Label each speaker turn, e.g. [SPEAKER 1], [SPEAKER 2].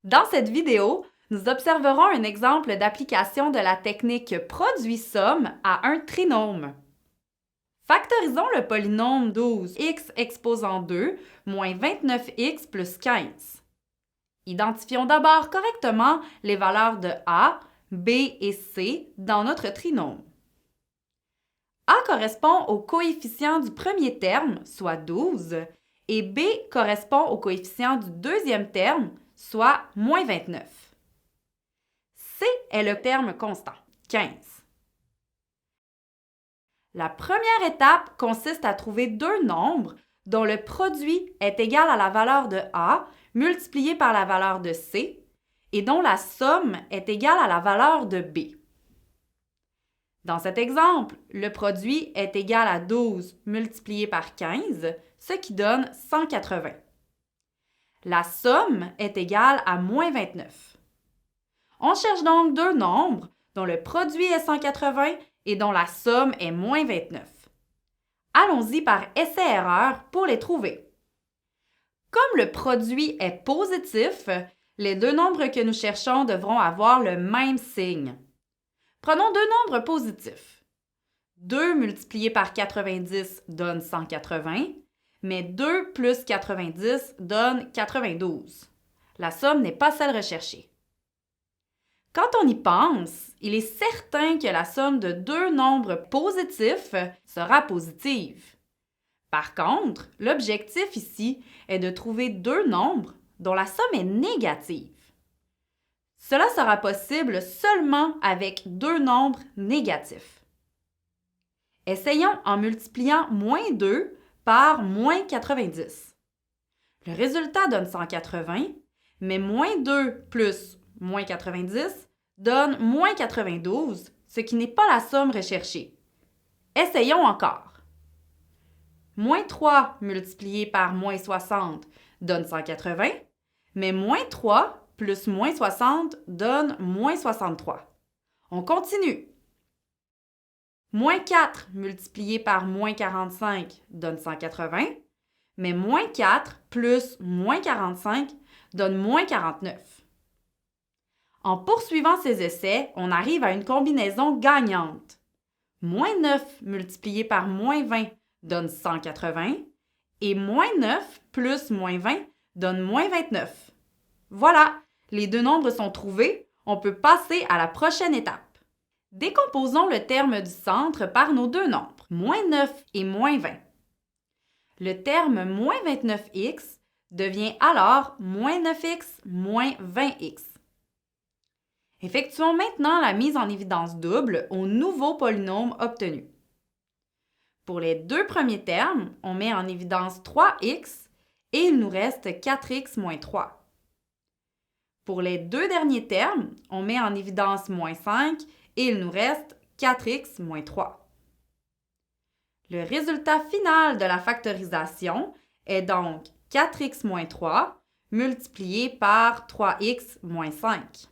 [SPEAKER 1] Dans cette vidéo, nous observerons un exemple d'application de la technique produit-somme à un trinôme. Factorisons le polynôme 12x exposant 2 moins 29x plus 15. Identifions d'abord correctement les valeurs de A, B et C dans notre trinôme. A correspond au coefficient du premier terme, soit 12, et B correspond au coefficient du deuxième terme, soit moins 29. C est le terme constant, 15. La première étape consiste à trouver deux nombres dont le produit est égal à la valeur de A multiplié par la valeur de C et dont la somme est égale à la valeur de B. Dans cet exemple, le produit est égal à 12 multiplié par 15, ce qui donne 180. La somme est égale à moins 29. On cherche donc deux nombres dont le produit est 180 et dont la somme est moins 29. Allons-y par essai-erreur pour les trouver. Comme le produit est positif, les deux nombres que nous cherchons devront avoir le même signe. Prenons deux nombres positifs. 2 multiplié par 90 donne 180, mais 2 plus 90 donne 92. La somme n'est pas celle recherchée. Quand on y pense, il est certain que la somme de deux nombres positifs sera positive. Par contre, l'objectif ici est de trouver deux nombres dont la somme est négative. Cela sera possible seulement avec deux nombres négatifs. Essayons en multipliant moins 2 par moins 90. Le résultat donne 180, mais moins 2 plus moins 90 donne moins 92, ce qui n'est pas la somme recherchée. Essayons encore. Moins 3 multiplié par moins 60 donne 180, mais moins 3 plus moins 60 donne moins 63. On continue. Moins 4 multiplié par moins 45 donne 180, mais moins 4 plus moins 45 donne moins 49. En poursuivant ces essais, on arrive à une combinaison gagnante. Moins 9 multiplié par moins 20 donne 180 et moins 9 plus moins 20 donne moins 29. Voilà, les deux nombres sont trouvés, on peut passer à la prochaine étape. Décomposons le terme du centre par nos deux nombres, moins 9 et moins 20. Le terme moins 29x devient alors moins 9x moins 20x. Effectuons maintenant la mise en évidence double au nouveau polynôme obtenu. Pour les deux premiers termes, on met en évidence 3x et il nous reste 4x moins 3. Pour les deux derniers termes, on met en évidence moins 5 et il nous reste 4x moins 3. Le résultat final de la factorisation est donc 4x moins 3 multiplié par 3x moins 5.